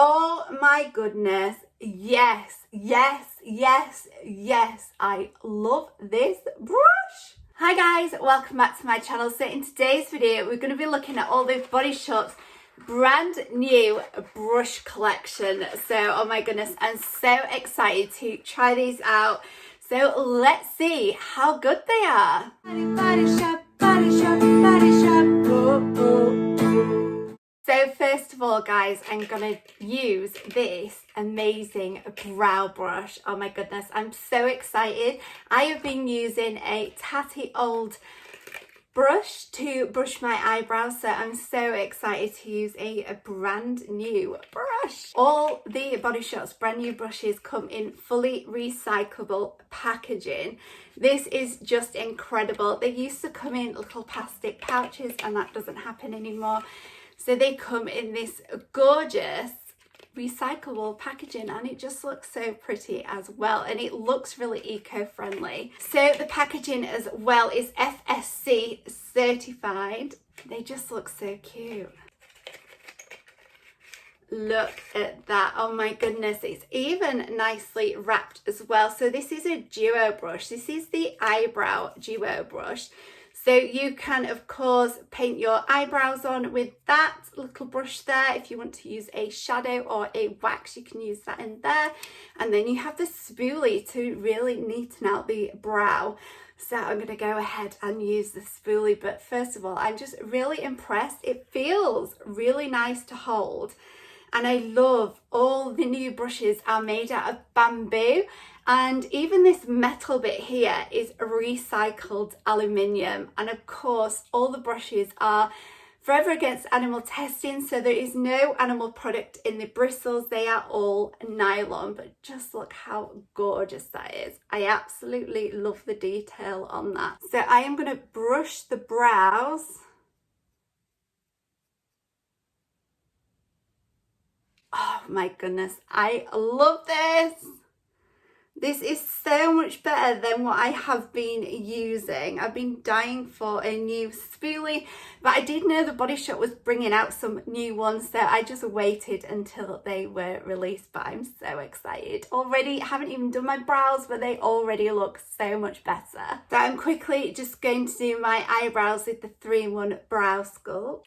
Oh my goodness, yes, yes, yes, yes, I love this brush. Hi guys, welcome back to my channel. So in today's video, we're going to be looking at all the Body Shop's brand new brush collection. So, oh my goodness, I'm so excited to try these out. So let's see how good they are. Body shop, body shop, body shop. Oh, oh, oh. So first of all, guys, I'm going to use this amazing brow brush. Oh my goodness, I'm so excited. I have been using a tatty old brush to brush my eyebrows, so I'm so excited to use a brand new brush. All the Body Shop's brand new brushes come in fully recyclable packaging. This is just incredible. They used to come in little plastic pouches and that doesn't happen anymore. So they come in this gorgeous recyclable packaging and it just looks so pretty as well, and it looks really eco-friendly. So the packaging as well is FSC certified. They just look so cute. Look at that. Oh my goodness, it's even nicely wrapped as well. So this is a duo brush. This is the Eyebrow Duo Brush. So you can, of course, paint your eyebrows on with that little brush there. If you want to use a shadow or a wax, you can use that in there. And then you have the spoolie to really neaten out the brow. So I'm going to go ahead and use the spoolie. But first of all, I'm just really impressed. It feels really nice to hold. And I love all the new brushes are made out of bamboo. And even this metal bit here is recycled aluminium. And of course, all the brushes are forever against animal testing. So there is no animal product in the bristles. They are all nylon. But just look how gorgeous that is. I absolutely love the detail on that. So I am going to brush the brows. Oh my goodness, I love this. This is so much better than what I have been using. I've been dying for a new spoolie, but I did know the Body Shop was bringing out some new ones, so I just waited until they were released. But I'm so excited already. Haven't even done my brows, but they already look so much better. So I'm quickly just going to do my eyebrows with the 3-in-1 Brow Sculpt.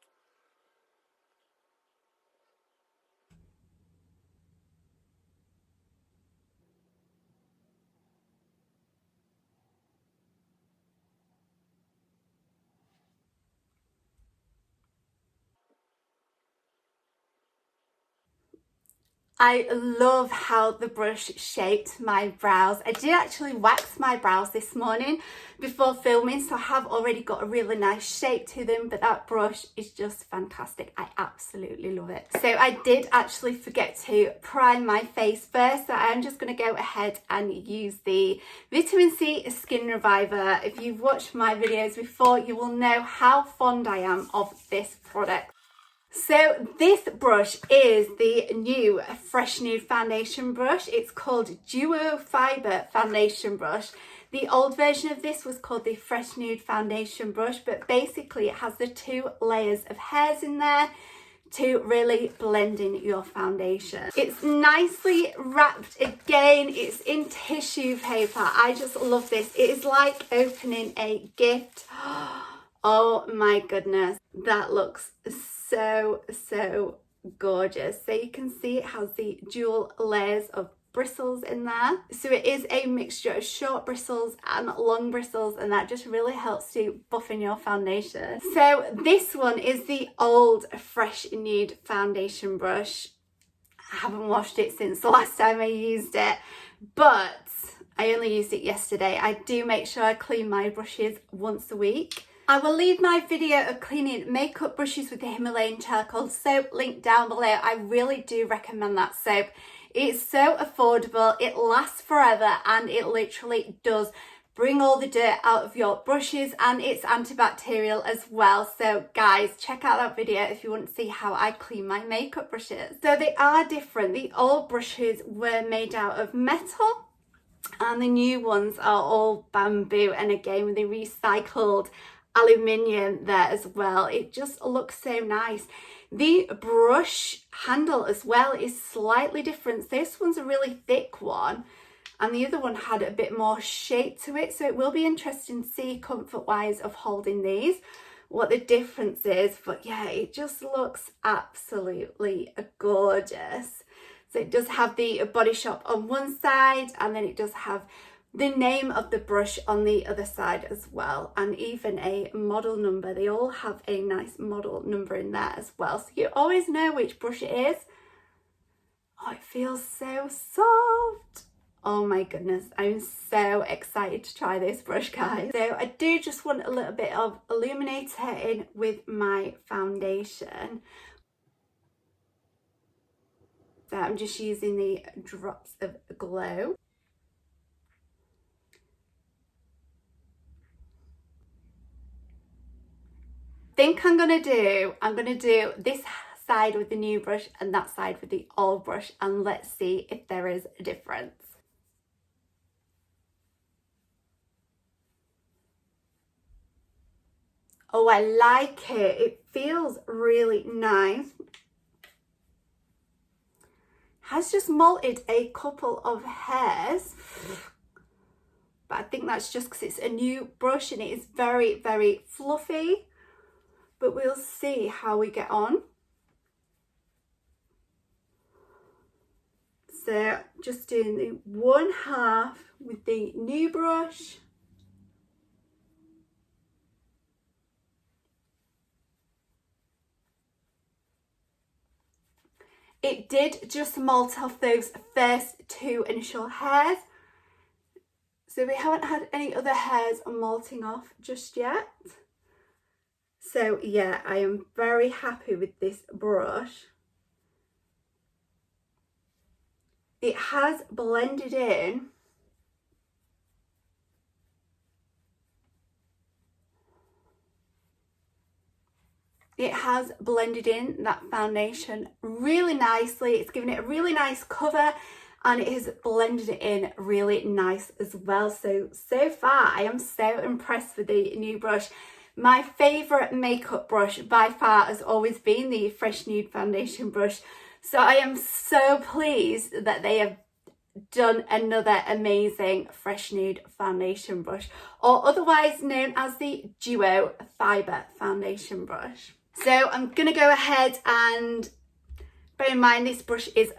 I love how the brush shaped my brows. I did actually wax my brows this morning before filming, so I have already got a really nice shape to them, but that brush is just fantastic. I absolutely love it. So I did actually forget to prime my face first, so I'm just going to go ahead and use the Vitamin C Skin Reviver. If you've watched my videos before, you will know how fond I am of this product. So this brush is the new Fresh Nude foundation brush. It's called Duo Fibre foundation brush. The old version of this was called the Fresh Nude foundation brush, but basically it has the 2 layers of hairs in there to really blend in your foundation. It's nicely wrapped again. It's in tissue paper. I just love this. It is like opening a gift. Oh my goodness, that looks so gorgeous. So you can see it has the dual layers of bristles in there. So it is a mixture of short bristles and long bristles, and that just really helps to buff in your foundation. So this one is the old Fresh Nude foundation brush. I haven't washed it since the last time I used it, but I only used it yesterday. I do make sure I clean my brushes once a week. I will leave my video of cleaning makeup brushes with the Himalayan charcoal soap linked down below. I really do recommend that soap. It's so affordable, it lasts forever, and it literally does bring all the dirt out of your brushes, and it's antibacterial as well. So guys, check out that video if you want to see how I clean my makeup brushes. So they are different. The old brushes were made out of metal, and the new ones are all bamboo, and again with the recycled aluminium there as well. It just looks so nice. The brush handle as well is slightly different. This one's a really thick one and the other one had a bit more shape to it, so it will be interesting to see comfort wise of holding these what the difference is. But yeah, it just looks absolutely gorgeous. So it does have the Body Shop on one side and then it does have the name of the brush on the other side as well, and even a model number. They all have a nice model number in there as well, so you always know which brush it is. Oh, it feels so soft. Oh my goodness, I'm so excited to try this brush, guys. So I do just want a little bit of illuminator in with my foundation. So I'm just using the drops of glow. I'm gonna do this side with the new brush and that side with the old brush, and let's see if there is a difference. Oh, I like it. It feels really nice. Has just molted a couple of hairs, but I think that's just because it's a new brush and it is very, very fluffy. But we'll see how we get on. So just doing the one half with the new brush. It did just molt off those first two initial hairs. So we haven't had any other hairs molting off just yet. So yeah, I am very happy with this brush. It has blended in. It has blended in that foundation really nicely. It's given it a really nice cover and it has blended it in really nice as well. So far I am so impressed with the new brush. My favourite makeup brush by far has always been the Fresh Nude foundation brush. So I am so pleased that they have done another amazing Fresh Nude foundation brush, or otherwise known as the Duo Fibre foundation brush. So I'm going to go ahead and bear in mind this brush is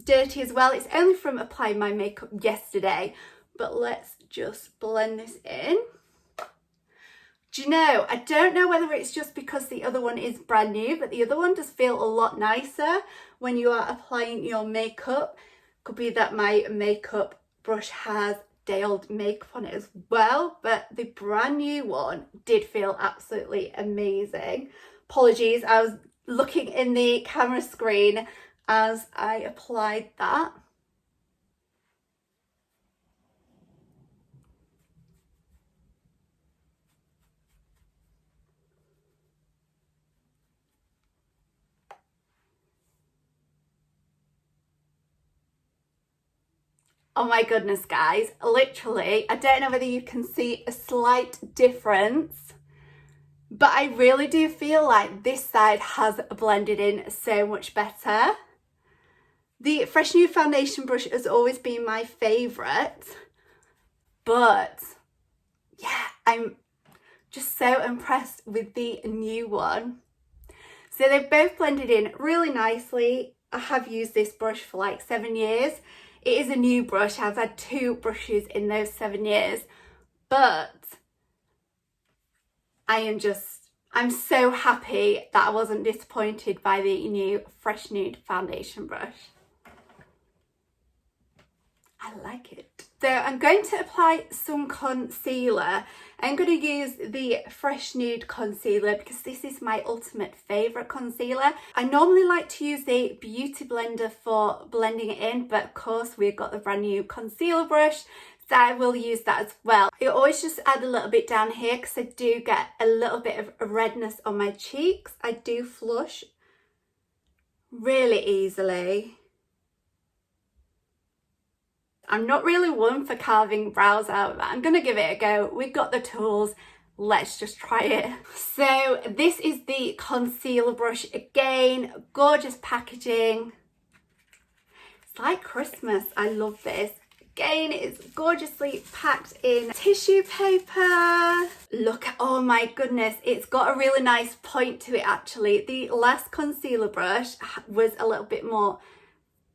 dirty as well. It's only from applying my makeup yesterday, but let's just blend this in. Do you know, I don't know whether it's just because the other one is brand new, but the other one does feel a lot nicer when you are applying your makeup. Could be that my makeup brush has day old makeup on it as well, but the brand new one did feel absolutely amazing. Apologies, I was looking in the camera screen as I applied that. Oh my goodness, guys, literally, I don't know whether you can see a slight difference, but I really do feel like this side has blended in so much better. The Fresh Nude foundation brush has always been my favourite, but yeah, I'm just so impressed with the new one. So they've both blended in really nicely. I have used this brush for like 7 years. It is a new brush. I've had 2 brushes in those 7 years, but I'm so happy that I wasn't disappointed by the new Fresh Nude foundation brush. I like it. So I'm going to apply some concealer. I'm going to use the Fresh Nude concealer because this is my ultimate favourite concealer. I normally like to use the Beauty Blender for blending it in, but of course we've got the brand new concealer brush, so I will use that as well. I always just add a little bit down here because I do get a little bit of redness on my cheeks. I do flush really easily. I'm not really one for carving brows out, but I'm going to give it a go. We've got the tools. let's just try it. So this is the concealer brush. Again, gorgeous packaging. It's like Christmas. I love this. Again, it's gorgeously packed in tissue paper. Look, oh my goodness, it's got a really nice point to it actually. The last concealer brush was a little bit more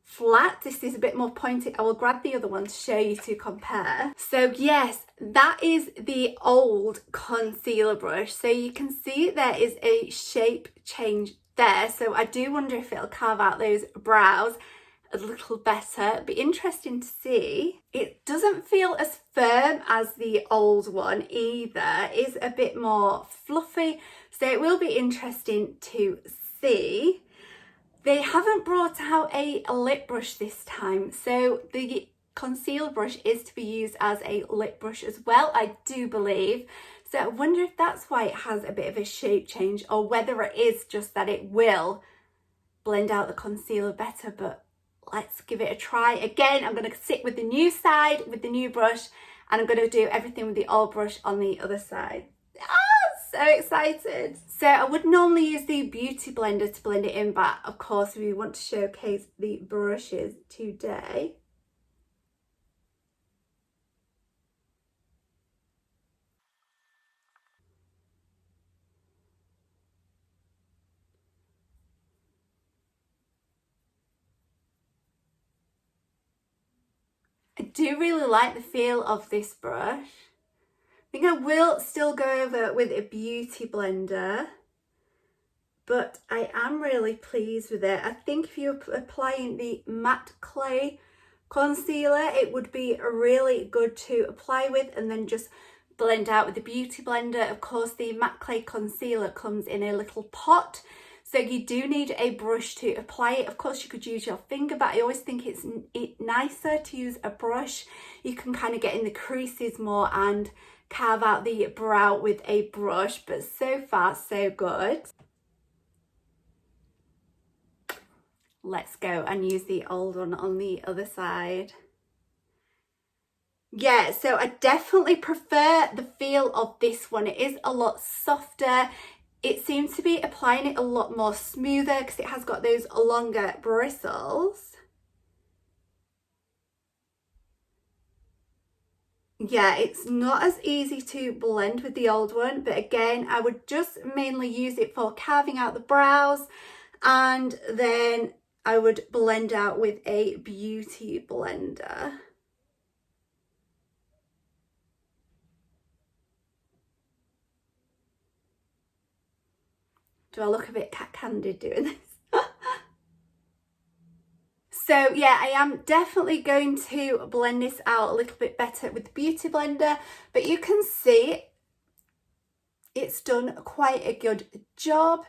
flat. This is a bit more pointed. I will grab the other one to show you to compare. So yes, that is the old concealer brush. So you can see there is a shape change there. So I do wonder if it'll carve out those brows a little better. It'd be interesting to see. It doesn't feel as firm as the old one either. It is a bit more fluffy, so it will be interesting to see. They haven't brought out a lip brush this time, so the concealer brush is to be used as a lip brush as well, I do believe. So I wonder if that's why it has a bit of a shape change, or whether it is just that it will blend out the concealer better. But let's give it a try. Again, I'm going to sit with the new side with the new brush, and I'm going to do everything with the old brush on the other side. So excited. So I would normally use the beauty blender to blend it in, but of course we want to showcase the brushes today. I do really like the feel of this brush. I think I will still go over with a beauty blender, but I am really pleased with it. I think if you're applying the matte clay concealer, it would be really good to apply with and then just blend out with the beauty blender. Of course, the matte clay concealer comes in a little pot, so you do need a brush to apply it. Of course, you could use your finger, but I always think it's nicer to use a brush. You can kind of get in the creases more and carve out the brow with a brush, but so far so good. Let's go and use the old one on the other side. Yeah, so I definitely prefer the feel of this one. It is a lot softer. It seems to be applying it a lot more smoother because it has got those longer bristles. Yeah, it's not as easy to blend with the old one, but again, I would just mainly use it for carving out the brows, and then I would blend out with a beauty blender. Do I look a bit cat-candid doing this? So yeah, I am definitely going to blend this out a little bit better with the beauty blender, but you can see it's done quite a good job.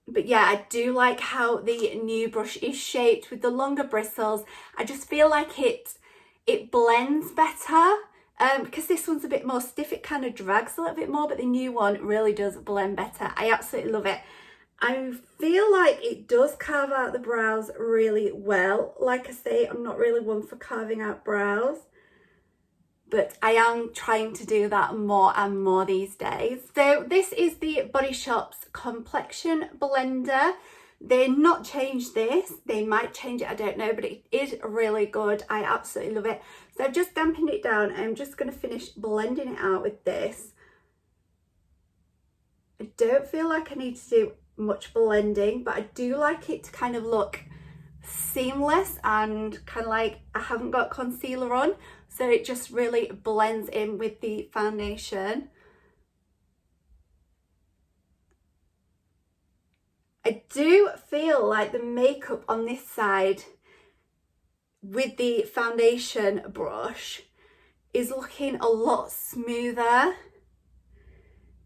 But yeah, I do like how the new brush is shaped with the longer bristles. I just feel like it blends better. Because this one's a bit more stiff, it kind of drags a little bit more, but the new one really does blend better. I absolutely love it. I feel like it does carve out the brows really well. Like I say, I'm not really one for carving out brows, but I am trying to do that more and more these days. So this is the Body Shop's Complexion blender. They've not changed this. They might change it, I don't know, but it is really good. I absolutely love it. So I've just dampened it down. I'm just going to finish blending it out with this. I don't feel like I need to do much blending, but I do like it to kind of look seamless and kind of like I haven't got concealer on, so it just really blends in with the foundation. I do feel like the makeup on this side with the foundation brush is looking a lot smoother,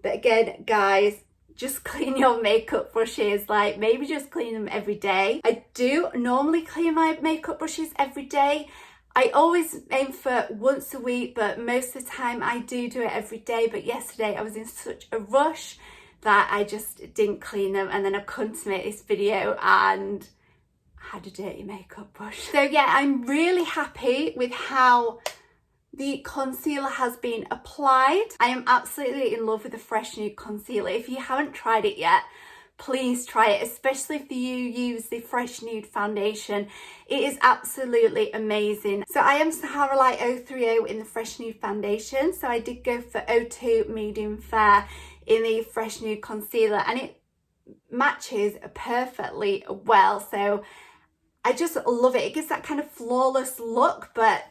but again guys, just clean your makeup brushes, like maybe just clean them every day. I do normally clean my makeup brushes every day. I always aim for once a week, but most of the time I do it every day. But yesterday I was in such a rush that I just didn't clean them, and then I've come to make this video and I had a dirty makeup brush. So yeah, I'm really happy with how the concealer has been applied. I am absolutely in love with the Fresh Nude concealer. If you haven't tried it yet, please try it, especially if you use the Fresh Nude foundation. It is absolutely amazing. So I am Sahara Light 030 in the Fresh Nude foundation. So I did go for 02 Medium Fair in the Fresh Nude concealer, and it matches perfectly well. So I just love it. It gives that kind of flawless look, but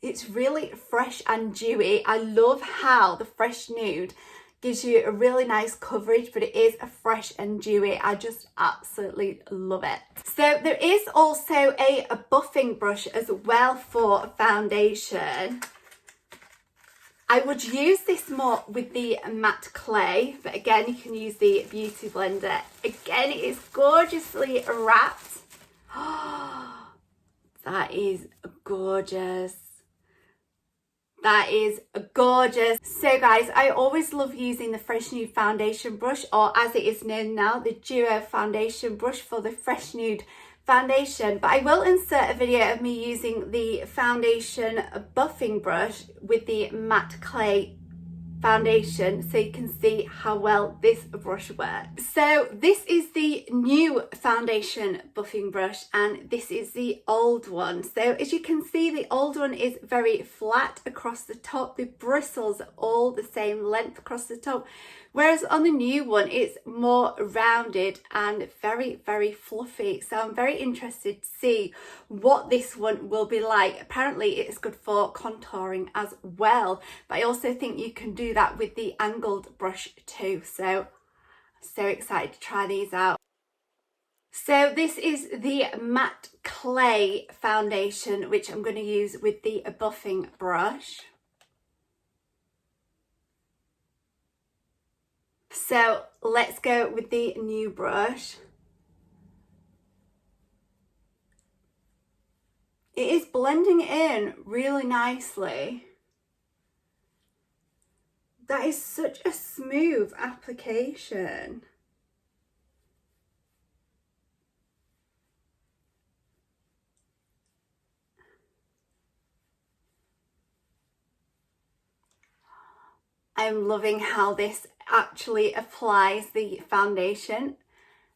it's really fresh and dewy. I love how the Fresh Nude gives you a really nice coverage, but it is a fresh and dewy. I just absolutely love it. So there is also a buffing brush as well for foundation. I would use this more with the matte clay, but again, you can use the beauty blender. Again, it is gorgeously wrapped. Oh, that is gorgeous. That is gorgeous. So guys, I always love using the Fresh Nude foundation brush, or as it is known now, the Duo foundation brush for the Fresh Nude foundation. But I will insert a video of me using the foundation buffing brush with the matte clay foundation, so you can see how well this brush works. So this is the new foundation buffing brush, and this is the old one. So as you can see, the old one is very flat across the top. The bristles are all the same length across the top, whereas on the new one it's more rounded and very, very fluffy. So I'm very interested to see what this one will be like. Apparently it's good for contouring as well, but I also think you can do that with the angled brush too. So excited to try these out. So this is the matte clay foundation, which I'm going to use with the buffing brush. So let's go with the new brush. It is blending in really nicely. That is such a smooth application. I'm loving how this actually applies the foundation.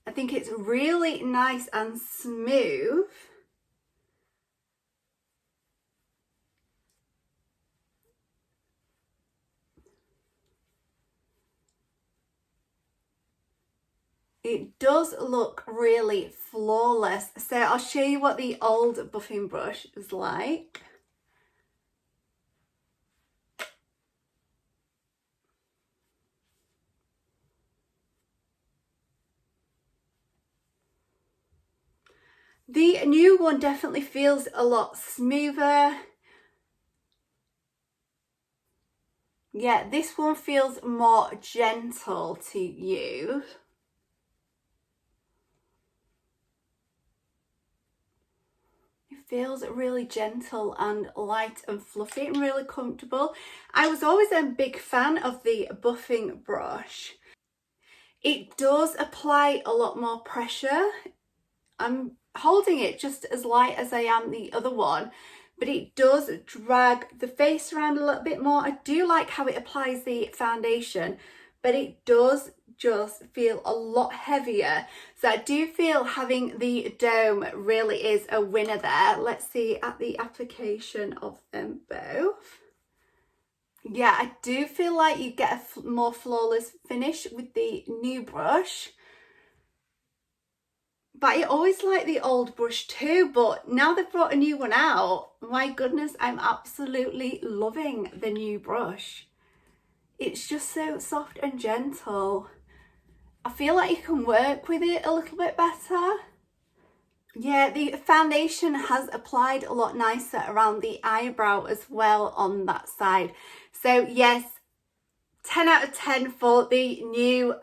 I think it's really nice and smooth. It does look really flawless. So I'll show you what the old buffing brush is like. The new one definitely feels a lot smoother. Yeah, this one feels more gentle to use. It feels really gentle and light and fluffy and really comfortable. I was always a big fan of the buffing brush. It does apply a lot more pressure. I'm holding it just as light as I am the other one, but it does drag the face around a little bit more. I do like how it applies the foundation, but it does just feel a lot heavier. So I do feel having the dome really is a winner there. Let's see at the application of them both. Yeah, I do feel like you get a more flawless finish with the new brush. But I always liked the old brush too, but now they've brought a new one out, my goodness, I'm absolutely loving the new brush. It's just so soft and gentle. I feel like you can work with it a little bit better. Yeah, the foundation has applied a lot nicer around the eyebrow as well on that side. So yes, 10 out of 10 for the new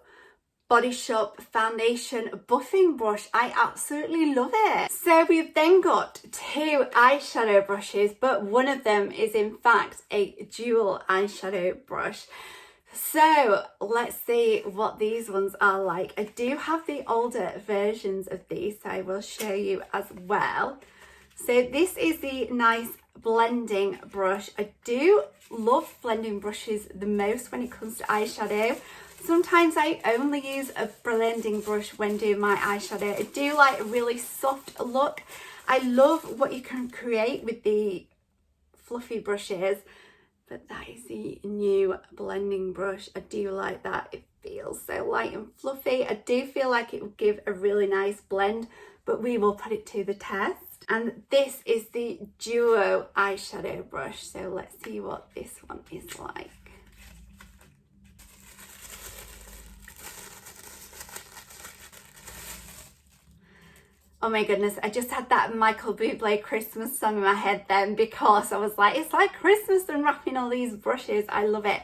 Body Shop foundation buffing brush. I absolutely love it. So we've then got two eyeshadow brushes, but one of them is in fact a dual eyeshadow brush. So let's see what these ones are like. I do have the older versions of these, so I will show you as well. So this is the nice blending brush. I do love blending brushes the most when it comes to eyeshadow. Sometimes I only use a blending brush when doing my eyeshadow. I do like a really soft look. I love what you can create with the fluffy brushes, but that is the new blending brush. I do like that. It feels so light and fluffy. I do feel like it would give a really nice blend, but we will put it to the test. And this is the Duo eyeshadow brush. So let's see what this one is like. Oh my goodness, I just had that Michael Bublé Christmas song in my head then, because I was like, it's like Christmas unwrapping all these brushes. I love it.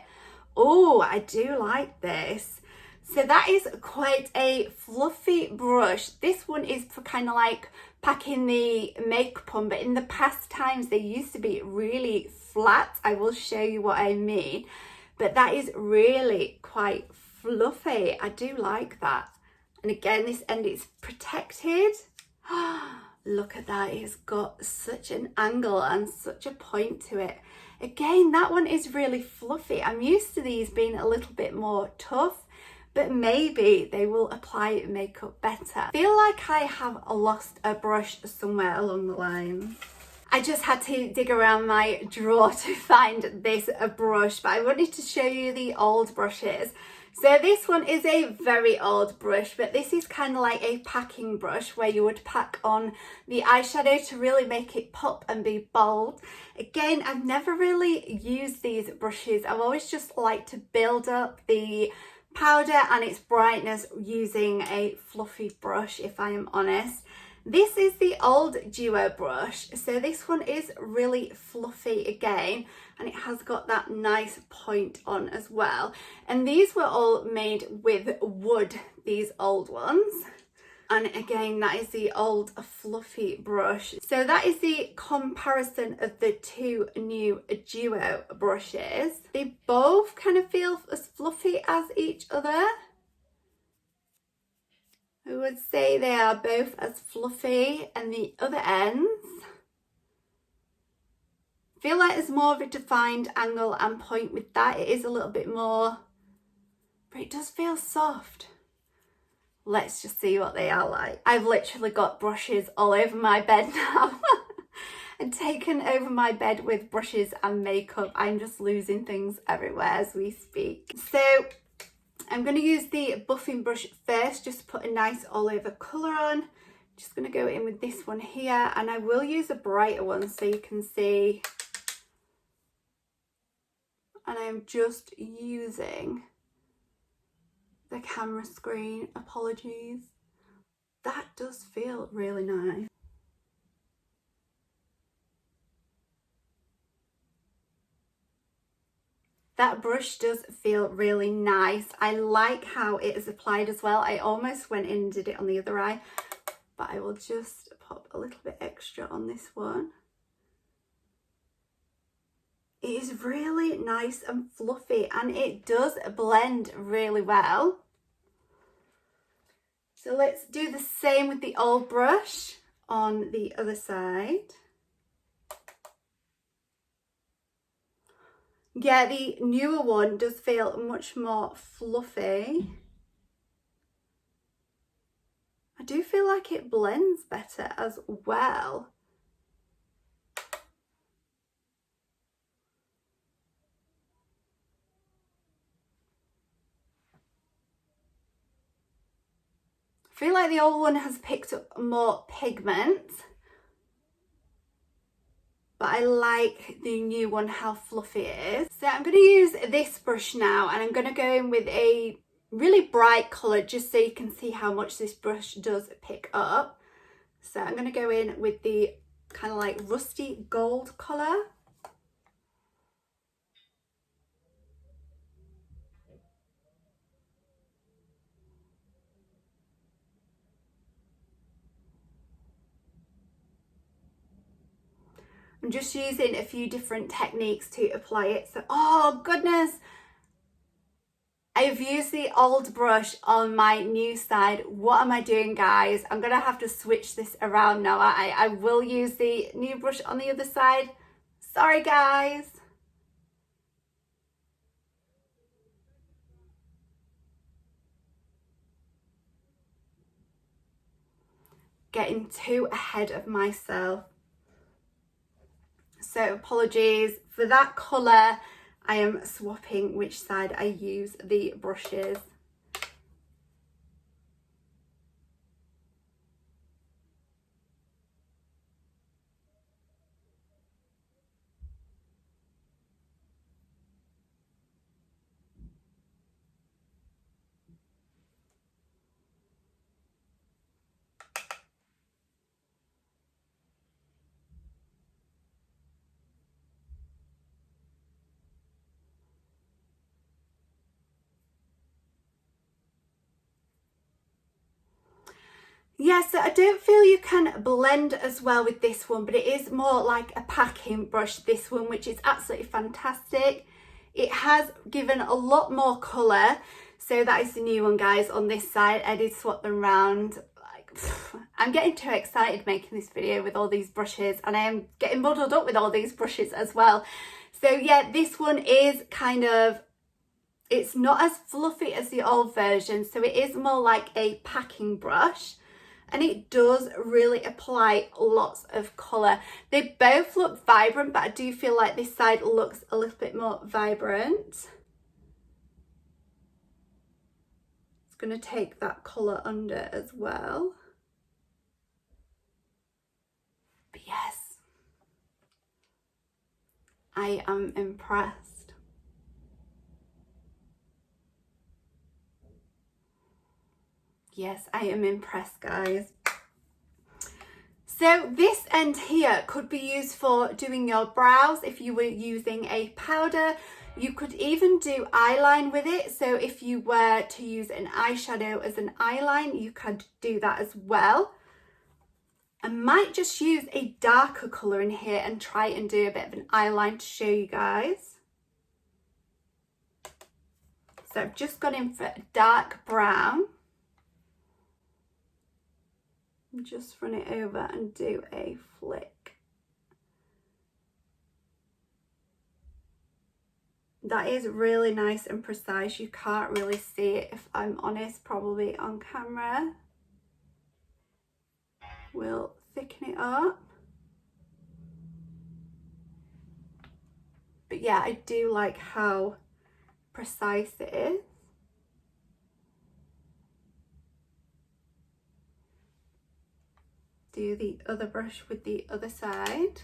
Oh, I do like this. So that is quite a fluffy brush. This one is for kind of like packing the makeup on, but in the past times they used to be really flat. I will show you what I mean, but that is really quite fluffy. I do like that. And again, this end is protected. Look at that, it's got such an angle and such a point to it. Again, that one is really fluffy. I'm used to these being a little bit more tough, but maybe they will apply makeup better. I feel like I have lost a brush somewhere along the line. I just had to dig around my drawer to find this brush, but I wanted to show you the old brushes. So this one is a very old brush, but this is kind of like a packing brush where you would pack on the eyeshadow to really make it pop and be bold. Again, I've never really used these brushes. I've always just liked to build up the powder and its brightness using a fluffy brush, if I am honest. This is the old Duo brush. So this one is really fluffy again, and it has got that nice point on as well. And these were all made with wood, these old ones. And again, that is the old fluffy brush. So that is the comparison of the two new Duo brushes. They both kind of feel as fluffy as each other. I would say they are both as fluffy, and the other ends feel like there's more of a defined angle and point with that. It is a little bit more, but it does feel soft. Let's just see what they are like. I've literally got brushes all over my bed now. And taken over my bed with brushes and makeup. I'm just losing things everywhere as we speak. So I'm going to use the buffing brush first, just to put a nice all over colour on. Just going to go in with this one here, and I will use a brighter one so you can see. And I'm just using the camera screen, apologies. That does feel really nice. That brush does feel really nice. I like how it is applied as well. I almost went in and did it on the other eye, but I will just pop a little bit extra on this one. It is really nice and fluffy, and it does blend really well. So let's do the same with the old brush on the other side. Yeah, the newer one does feel much more fluffy. I do feel like it blends better as well. I feel like the old one has picked up more pigment, but I like the new one, how fluffy it is. So I'm going to use this brush now, and I'm going to go in with a really bright colour just so you can see how much this brush does pick up. So I'm going to go in with the kind of like rusty gold colour. I'm just using a few different techniques to apply it. So, oh goodness, I've used the old brush on my new side. What am I doing, guys? I'm gonna have to switch this around now. I will use the new brush on the other side. Sorry guys. Getting too ahead of myself. So apologies for that colour. I am swapping which side I use the brushes. Yeah, so I don't feel you can blend as well with this one, but it is more like a packing brush, this one, which is absolutely fantastic. It has given a lot more colour. So that is the new one, guys, on this side. I did swap them around. Like, I'm getting too excited making this video with all these brushes, and I am getting muddled up with all these brushes as well. So yeah, this one is kind of, it's not as fluffy as the old version. So it is more like a packing brush. And it does really apply lots of colour. They both look vibrant, but I do feel like this side looks a little bit more vibrant. It's going to take that colour under as well. But yes, I am impressed. Yes, I am impressed, guys. So this end here could be used for doing your brows if you were using a powder. You could even do eyeline with it. So if you were to use an eyeshadow as an eyeline, you could do that as well. I might just use a darker colour in here and try and do a bit of an eyeline to show you guys. So I've just gone in for a dark brown. Just run it over and do a flick. That is really nice and precise. You can't really see it, if I'm honest, probably on camera. We'll thicken it up. But yeah, I do like how precise it is. Do the other brush with the other side.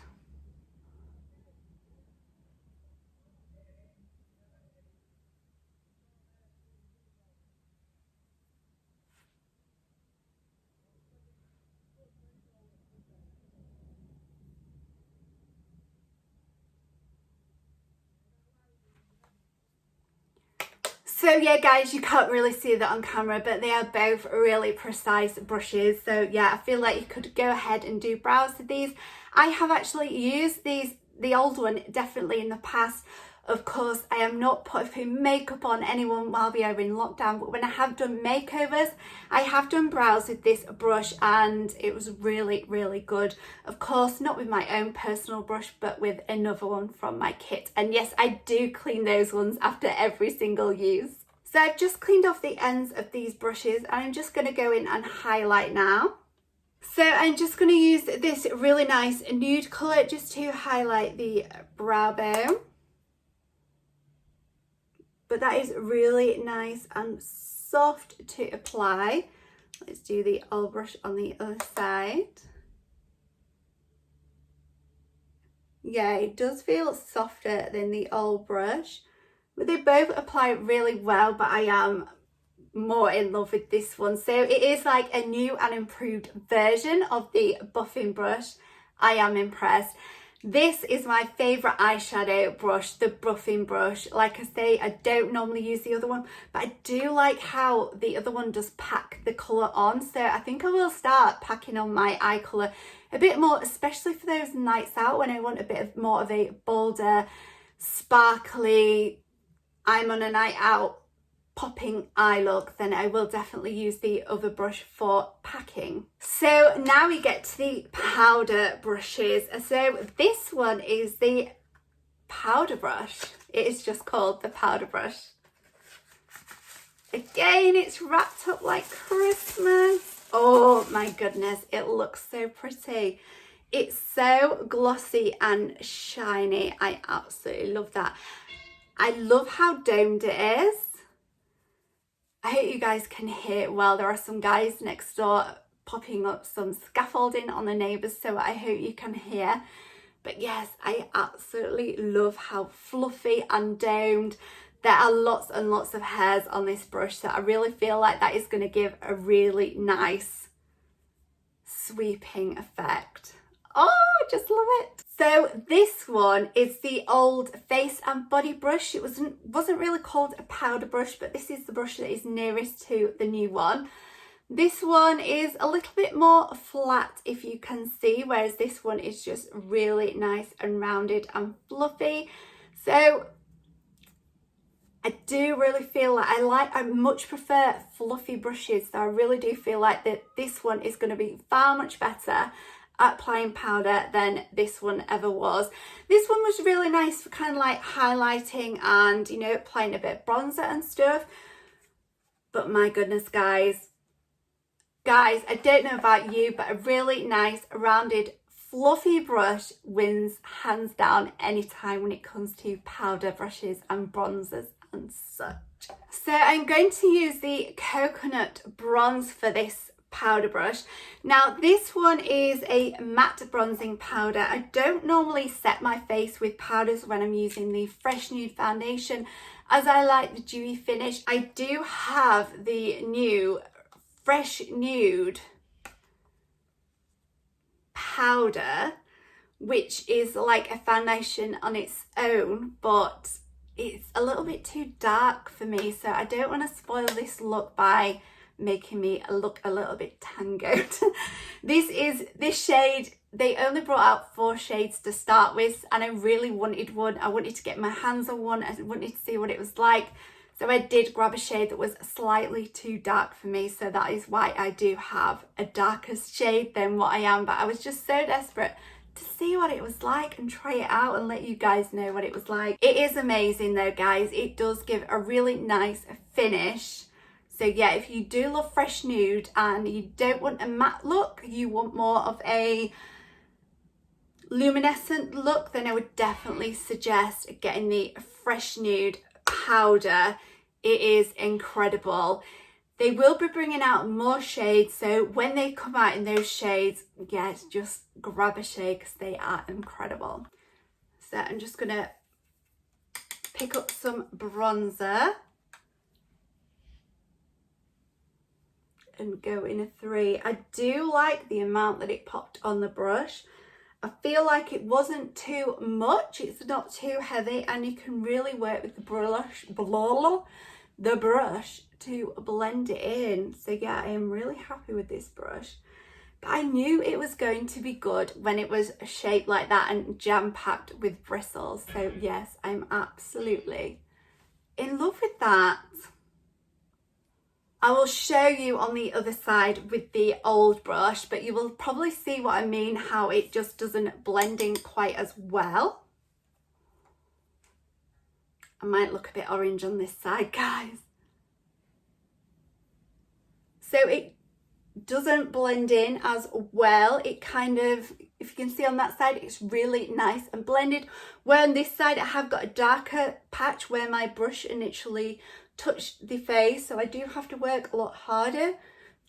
So yeah, guys, you can't really see that on camera, but they are both really precise brushes. So yeah, I feel like you could go ahead and do brows with these. I have actually used these, the old one, definitely in the past. Of course, I am not putting makeup on anyone while we are in lockdown, but when I have done makeovers, I have done brows with this brush and it was really, really good. Of course, not with my own personal brush, but with another one from my kit. And yes, I do clean those ones after every single use. So I've just cleaned off the ends of these brushes and I'm just going to go in and highlight now. So I'm just going to use this really nice nude colour just to highlight the brow bone. But that is really nice and soft to apply. Let's do the old brush on the other side. Yeah, it does feel softer than the old brush, but they both apply really well, but I am more in love with this one. So it is like a new and improved version of the Bluffing Brush. I am impressed. This is my favourite eyeshadow brush, the Bluffing Brush. Like I say, I don't normally use the other one, but I do like how the other one does pack the colour on. So I think I will start packing on my eye colour a bit more, especially for those nights out when I want a bit of more of a bolder, sparkly, I'm on a night out popping eye look. Then I will definitely use the other brush for packing. So now we get to the powder brushes. So this one is the powder brush. It is just called the powder brush. Again, it's wrapped up like Christmas. Oh my goodness, it looks so pretty. It's so glossy and shiny. I absolutely love that. I love how domed it is. I hope you guys can hear it well. There are some guys next door popping up some scaffolding on the neighbours, so I hope you can hear. But yes, I absolutely love how fluffy and domed. There are lots and lots of hairs on this brush, so I really feel like that is going to give a really nice sweeping effect. Oh, I just love it. So this one is the old face and body brush. It wasn't really called a powder brush, but this is the brush that is nearest to the new one. This one is a little bit more flat, if you can see, whereas this one is just really nice and rounded and fluffy. So I do really feel like I much prefer fluffy brushes, so I really do feel like that this one is going to be far much better at applying powder than this one ever was. This one was really nice for kind of like highlighting and, you know, applying a bit of bronzer and stuff. But my goodness, guys, I don't know about you, but a really nice rounded fluffy brush wins hands down anytime when it comes to powder brushes and bronzers and such. So I'm going to use the coconut bronze for this powder brush. Now this one is a matte bronzing powder. I don't normally set my face with powders when I'm using the Fresh Nude foundation, as I like the dewy finish. I do have the new Fresh Nude powder, which is like a foundation on its own, but it's a little bit too dark for me, so I don't want to spoil this look by making me look a little bit tangoed. This shade, they only brought out 4 shades to start with, and I really wanted one. I wanted to get my hands on one. I wanted to see what it was like. So I did grab a shade that was slightly too dark for me, so that is why I do have a darker shade than what I am. But I was just so desperate to see what it was like and try it out and let you guys know what it was like. It is amazing though, guys. It does give a really nice finish. So yeah, if you do love Fresh Nude and you don't want a matte look, you want more of a luminescent look, then I would definitely suggest getting the Fresh Nude powder. It is incredible. They will be bringing out more shades, so when they come out in those shades, yeah, just grab a shade because they are incredible. So I'm just gonna pick up some bronzer and go in a 3. I do like the amount that it popped on the brush. I feel like it wasn't too much, it's not too heavy, and you can really work with the brush to blend it in. So yeah, I am really happy with this brush. But I knew it was going to be good when it was shaped like that and jam-packed with bristles. So yes, I'm absolutely in love with that. I will show you on the other side with the old brush, but you will probably see what I mean, how it just doesn't blend in quite as well. I might look a bit orange on this side, guys. So it doesn't blend in as well. It kind of, if you can see on that side, it's really nice and blended. Where on this side I have got a darker patch where my brush initially touched the face, so I do have to work a lot harder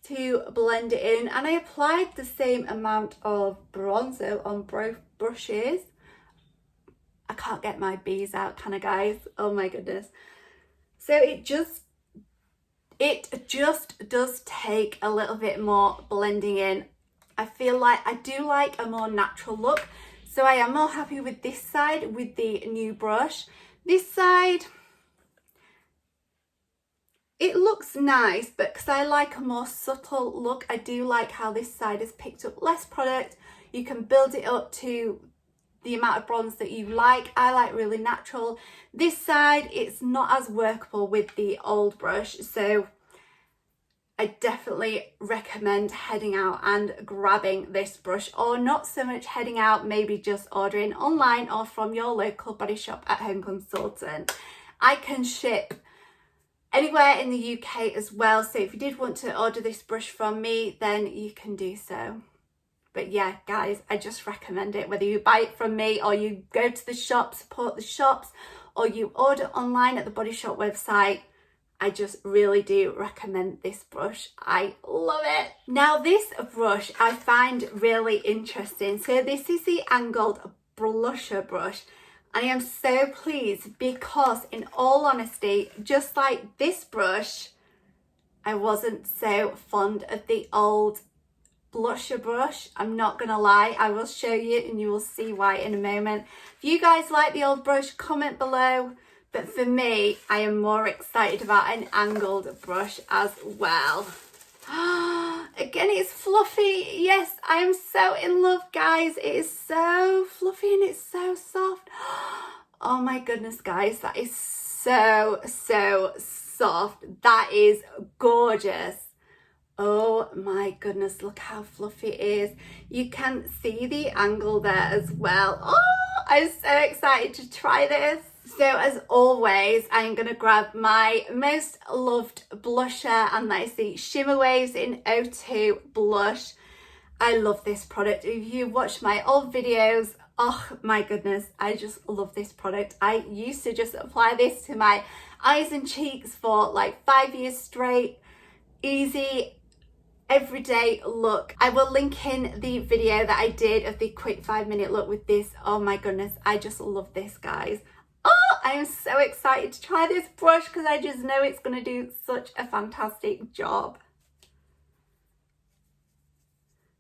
to blend it in. And I applied the same amount of bronzer on both brushes. I can't get my bees out, can I, guys? Oh my goodness. So it just does take a little bit more blending in. I feel like I do like a more natural look, so I am more happy with this side with the new brush. This side, it looks nice, but because I like a more subtle look, I do like how this side has picked up less product. You can build it up to the amount of bronze that you like. I like really natural. This side, it's not as workable with the old brush, so I definitely recommend heading out and grabbing this brush, or not so much heading out, maybe just ordering online or from your local body shop at home consultant. I can ship anywhere in the UK as well, so if you did want to order this brush from me, then you can do so. But yeah, guys, I just recommend it, whether you buy it from me or you go to the shop, support the shops, or you order online at the Body Shop website. I just really do recommend this brush. I love it. Now this brush I find really interesting. So this is the angled blusher brush. I am so pleased because, in all honesty, just like this brush, I wasn't so fond of the old blusher brush. I'm not gonna lie, I will show you and you will see why in a moment. If you guys like the old brush, comment below. But for me, I am more excited about an angled brush as well. Again, it's fluffy. Yes, I am so in love, guys. It is so fluffy and it's so soft. Oh my goodness, guys, that is so soft. That is gorgeous. Oh my goodness, look how fluffy it is. You can see the angle there as well. Oh, I'm so excited to try this. So as always, I'm going to grab my most loved blusher, and that is the Shimmer Waves in O2 Blush. I love this product. If you watch my old videos, oh my goodness, I just love this product. I used to just apply this to my eyes and cheeks for like 5 years straight. Easy, everyday look. I will link in the video that I did of the quick 5-minute look with this. Oh my goodness, I just love this, guys. Oh, I am so excited to try this brush because I just know it's going to do such a fantastic job.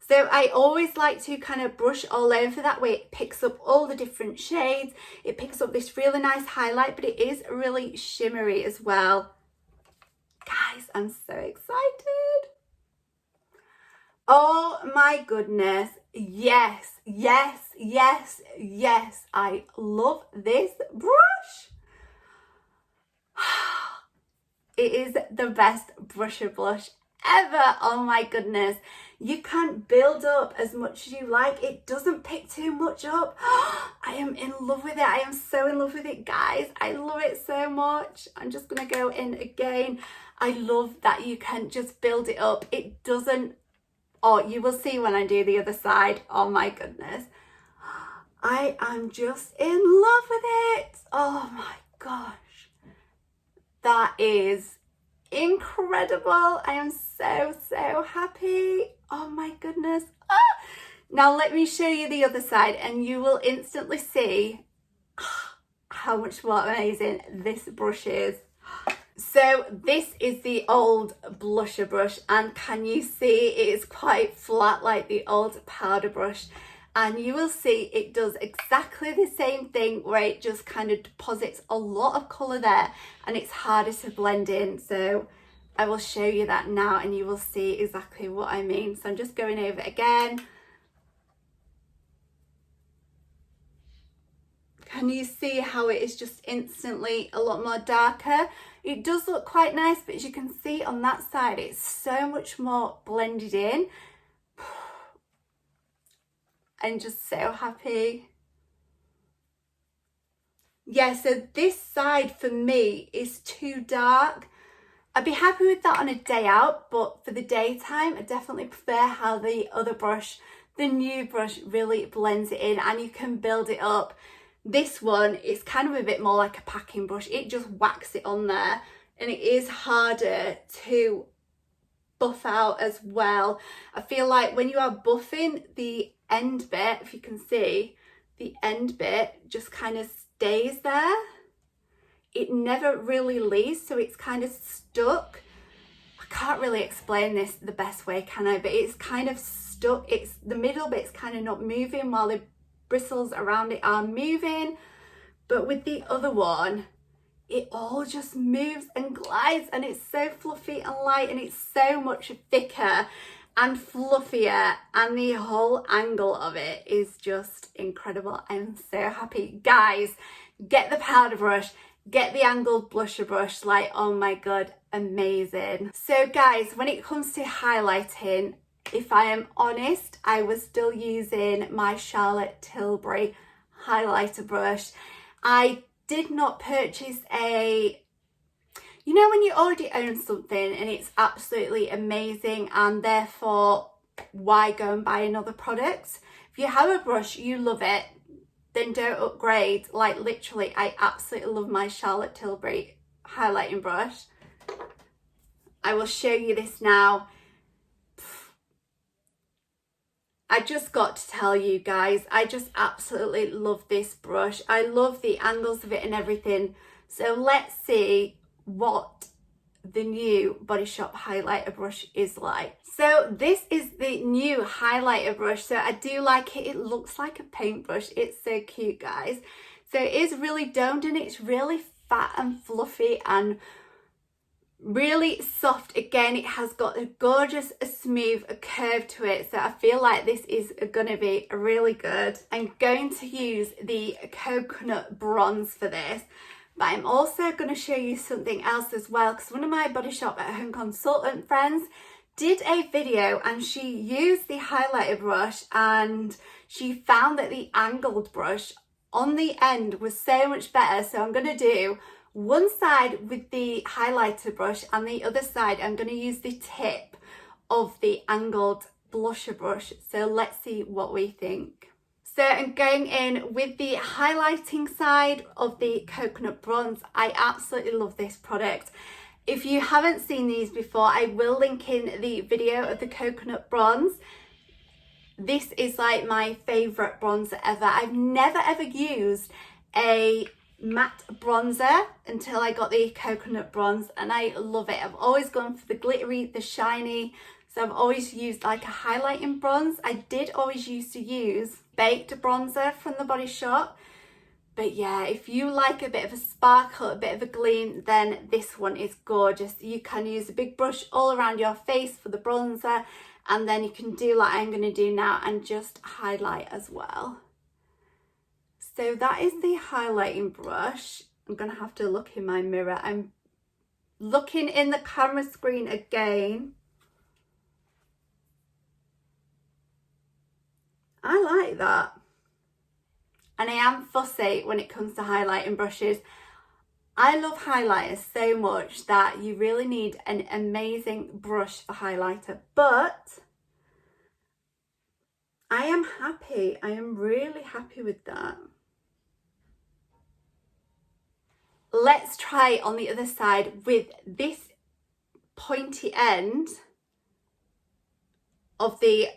So I always like to kind of brush all over, that way it picks up all the different shades. It picks up this really nice highlight, but it is really shimmery as well. Guys, I'm so excited. Oh my goodness. Yes, yes, yes, yes. I love this brush. It is the best brusher blush ever. Oh my goodness. You can build up as much as you like. It doesn't pick too much up. I am in love with it. I am so in love with it, guys. I love it so much. I'm just going to go in again. I love that you can just build it up. It doesn't, oh, you will see when I do the other side. Oh my goodness. I am just in love with it. Oh my gosh. That is incredible. I am so happy. Oh my goodness. Ah! Now let me show you the other side and you will instantly see how much more amazing this brush is. So this is the old blusher brush, and can you see it is quite flat like the old powder brush, and you will see it does exactly the same thing where it just kind of deposits a lot of colour there and it's harder to blend in. So I will show you that now and you will see exactly what I mean. So I'm just going over it again. Can you see how it is just instantly a lot more darker? It does look quite nice, but as you can see on that side, it's so much more blended in. I'm just so happy. Yeah, so this side for me is too dark. I'd be happy with that on a day out, but for the daytime, I definitely prefer how the other brush, the Nude brush, really blends it in and you can build it up. This one is kind of a bit more like a packing brush. It just whacks it on there and it is harder to buff out as well. I feel like when you are buffing, the end bit, if you can see, the end bit just kind of stays there. It never really leaves, so it's kind of stuck. I can't really explain this the best way, can I? But it's kind of stuck. It's the middle bit's kind of not moving while the bristles around it are moving. But with the other one, it all just moves and glides and it's so fluffy and light and it's so much thicker and fluffier, and the whole angle of it is just incredible. I'm so happy. Guys, get the powder brush, get the angled blusher brush, like, oh my god, amazing. So guys, when it comes to highlighting, if I am honest, I was still using my Charlotte Tilbury highlighter brush. I did not purchase a, you know when you already own something and it's absolutely amazing and therefore why go and buy another product? If you have a brush, you love it, then don't upgrade. Like literally, I absolutely love my Charlotte Tilbury highlighting brush. I will show you this now. I just got to tell you guys, I just absolutely love this brush. I love the angles of it and everything. So let's see what the new Body Shop highlighter brush is like. So this is the new highlighter brush. So I do like it. It looks like a paintbrush. It's so cute, guys. So it is really domed and it's really fat and fluffy and really soft. Again, it has got a gorgeous smooth curve to it, so I feel like this is gonna be really good. I'm going to use the coconut bronze for this, but I'm also going to show you something else as well, because one of my Body Shop at Home consultant friends did a video and she used the highlighter brush and she found that the angled brush on the end was so much better. So I'm going to do one side with the highlighter brush and the other side I'm going to use the tip of the angled blusher brush. So let's see what we think. So I'm going in with the highlighting side of the coconut bronze. I absolutely love this product. If you haven't seen these before, I will link in the video of the coconut bronze. This is like my favourite bronzer ever. I've never ever used a matte bronzer until I got the coconut bronze and I love it. I've always gone for the glittery, the shiny, so I've always used like a highlighting bronze. I did always used to use baked bronzer from the Body Shop, but yeah, if you like a bit of a sparkle, a bit of a gleam, then this one is gorgeous. You can use a big brush all around your face for the bronzer, and then you can do like I'm going to do now and just highlight as well. So that is the highlighting brush. I'm going to have to look in my mirror. I'm looking in the camera screen again. I like that. And I am fussy when it comes to highlighting brushes. I love highlighters so much that you really need an amazing brush for highlighter. But I am happy. I am really happy with that. Let's try on the other side with this pointy end of the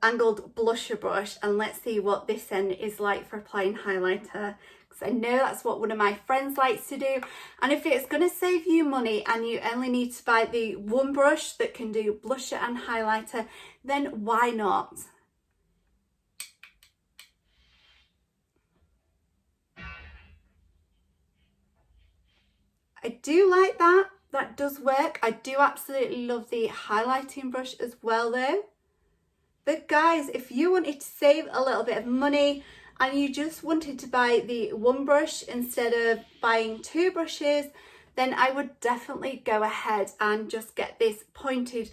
angled blusher brush, and let's see what this end is like for applying highlighter, because I know that's what one of my friends likes to do. And if it's going to save you money and you only need to buy the one brush that can do blusher and highlighter, then why not? I do like that. That does work. I do absolutely love the highlighting brush as well though. But guys, if you wanted to save a little bit of money and you just wanted to buy the one brush instead of buying two brushes, then I would definitely go ahead and just get this pointed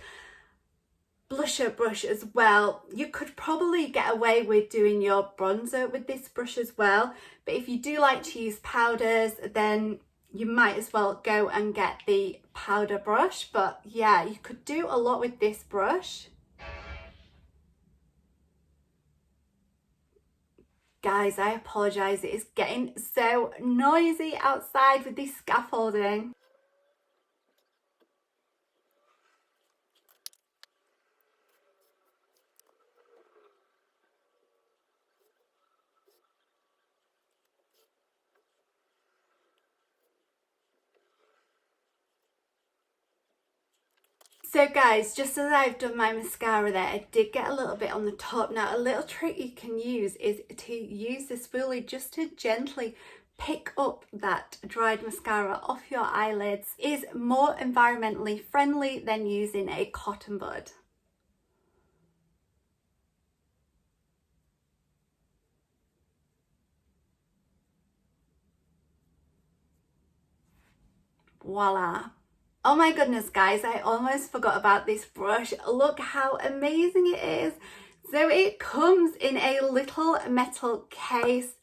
blusher brush as well. You could probably get away with doing your bronzer with this brush as well. But if you do like to use powders, then you might as well go and get the powder brush. But yeah, you could do a lot with this brush. Guys, I apologise, it is getting so noisy outside with this scaffolding. So guys, just as I've done my mascara there, I did get a little bit on the top. Now, a little trick you can use is to use the spoolie just to gently pick up that dried mascara off your eyelids. It is more environmentally friendly than using a cotton bud. voila. Oh my goodness, guys, I almost forgot about this brush. Look how amazing it is. So it comes in a little metal case,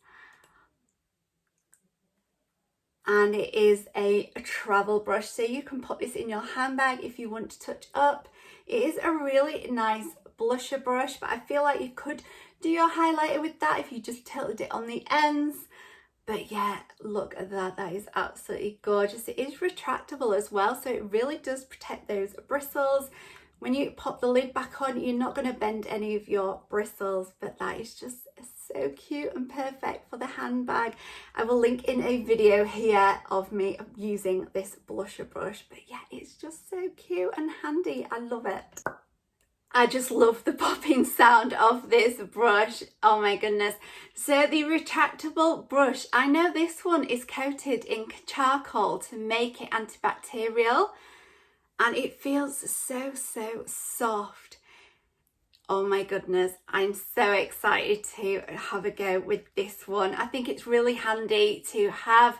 and it is a travel brush, so you can put this in your handbag if you want to touch up. It is a really nice blusher brush, but I feel like you could do your highlighter with that if you just tilted it on the ends. But yeah, look at that, that is absolutely gorgeous. It is retractable as well, so it really does protect those bristles. When you pop the lid back on, you're not going to bend any of your bristles, but that is just so cute and perfect for the handbag. I will link in a video here of me using this blusher brush, but yeah, it's just so cute and handy. I love it. I just love the popping sound of this brush. Oh my goodness. So the retractable brush, I know this one is coated in charcoal to make it antibacterial, and it feels so soft. Oh my goodness, I'm so excited to have a go with this one. I think it's really handy to have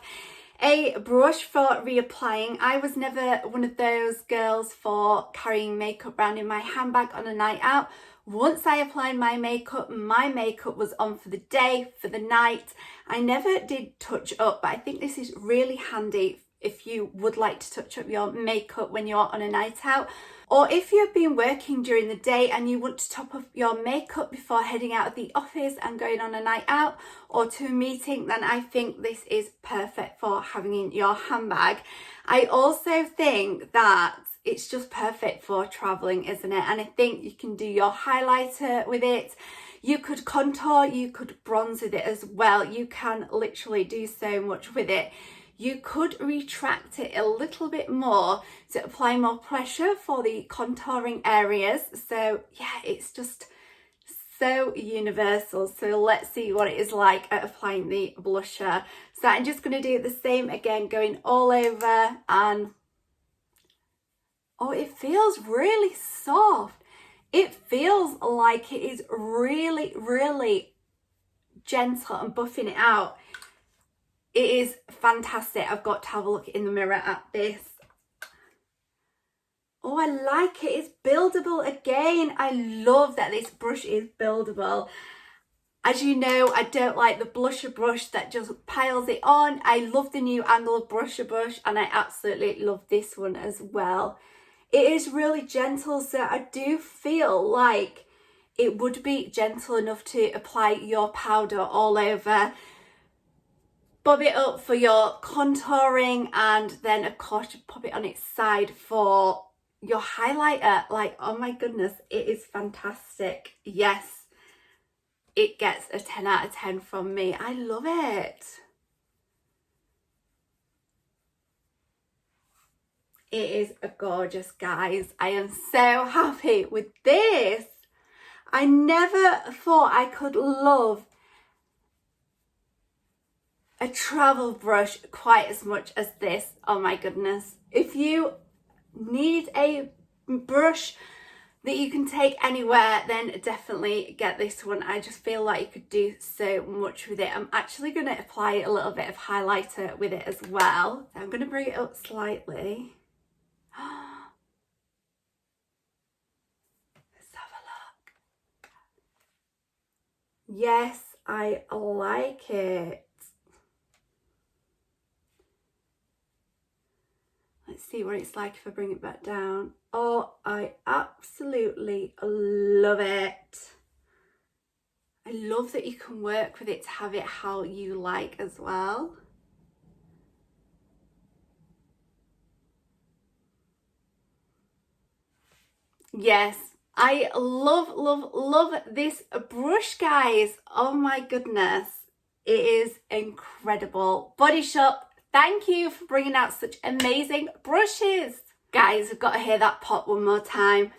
a brush for reapplying. I was never one of those girls for carrying makeup around in my handbag on a night out. Once I applied my makeup was on for the day, for the night. I never did touch up, but I think this is really handy if you would like to touch up your makeup when you're on a night out, or if you've been working during the day and you want to top up your makeup before heading out of the office and going on a night out or to a meeting, then I think this is perfect for having in your handbag. I also think that it's just perfect for traveling, isn't it? And I think you can do your highlighter with it. You could contour, you could bronze with it as well. You can literally do so much with it. You could retract it a little bit more to apply more pressure for the contouring areas. So yeah, it's just so universal. So let's see what it is like at applying the blusher. So I'm just going to do the same again, going all over, and oh, it feels really soft. It feels like it is really gentle and buffing it out. It is fantastic. I've got to have a look in the mirror at this. Oh, I like it. It's buildable again. I love that this brush is buildable. As you know, I don't like the blusher brush that just piles it on. I love the new angled blusher brush, and I absolutely love this one as well. It is really gentle, so I do feel like it would be gentle enough to apply your powder all over. Bob it up for your contouring, and then of course you pop it on its side for your highlighter. Like, oh my goodness, it is fantastic. Yes, it gets a 10 out of 10 from me. I love it. It is gorgeous, guys. I am so happy with this. I never thought I could love a travel brush quite as much as this. Oh my goodness. If you need a brush that you can take anywhere, then definitely get this one. I just feel like you could do so much with it. I'm actually going to apply a little bit of highlighter with it as well. So I'm going to bring it up slightly. Let's have a look. Yes, I like it. Let's see what it's like if I bring it back down. Oh, I absolutely love it. I love that you can work with it to have it how you like as well. Yes, I love this brush, guys. Oh my goodness, it is incredible. Body Shop, thank you for bringing out such amazing brushes. Guys, I've got to hear that pop one more time.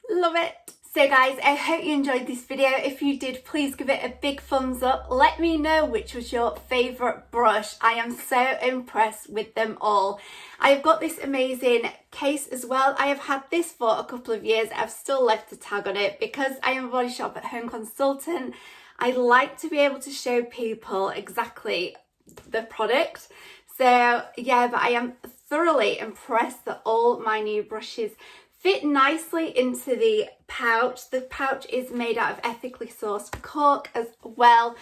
Love it. So guys, I hope you enjoyed this video. If you did, please give it a big thumbs up. Let me know which was your favourite brush. I am so impressed with them all. I've got this amazing case as well. I have had this for a couple of years. I've still left a tag on it because I am a Body Shop at Home consultant. I like to be able to show people exactly the product. So yeah, but I am thoroughly impressed that all my new brushes fit nicely into the pouch. The pouch is made out of ethically sourced cork as well.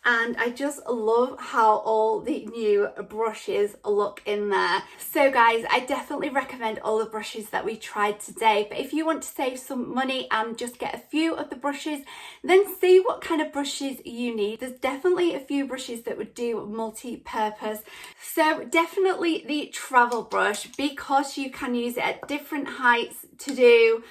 And I just love how all the new brushes look in there. So guys, I definitely recommend all the brushes that we tried today. But if you want to save some money and just get a few of the brushes, then see what kind of brushes you need. There's definitely a few brushes that would do multi-purpose. So definitely the travel brush, because you can use it at different heights to do,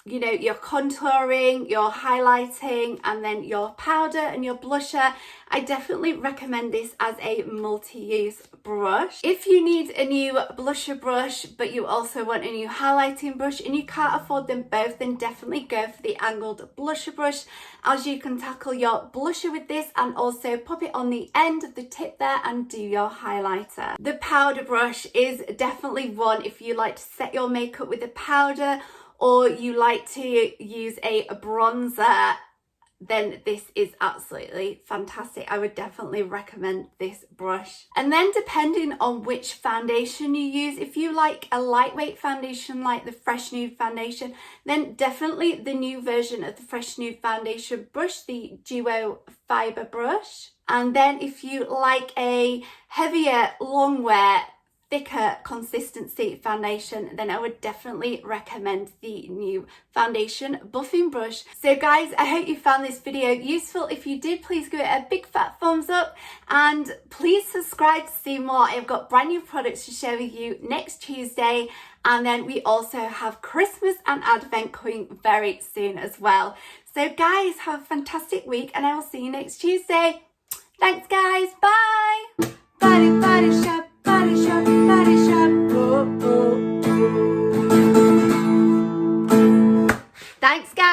you know, your contouring, your highlighting, and then your powder and your blusher. I definitely recommend this as a multi-use brush. If you need a new blusher brush, but you also want a new highlighting brush and you can't afford them both, then definitely go for the angled blusher brush, as you can tackle your blusher with this and also pop it on the end of the tip there and do your highlighter. The powder brush is definitely one if you like to set your makeup with a powder, or you like to use a bronzer, then this is absolutely fantastic. I would definitely recommend this brush. And then depending on which foundation you use, if you like a lightweight foundation like the Fresh Nude foundation, then definitely the new version of the Fresh Nude foundation brush, the Duo Fibre brush. And then if you like a heavier, long wear, thicker consistency foundation, then I would definitely recommend the new foundation Bluffing Brush. So guys, I hope you found this video useful. If you did, please give it a big fat thumbs up and please subscribe to see more. I've got brand new products to share with you next Tuesday, and then we also have Christmas and Advent coming very soon as well. So guys, have a fantastic week and I will see you next Tuesday. Thanks guys, bye! Body shop, body shop, body shop. Oh, oh, oh. Thanks guys.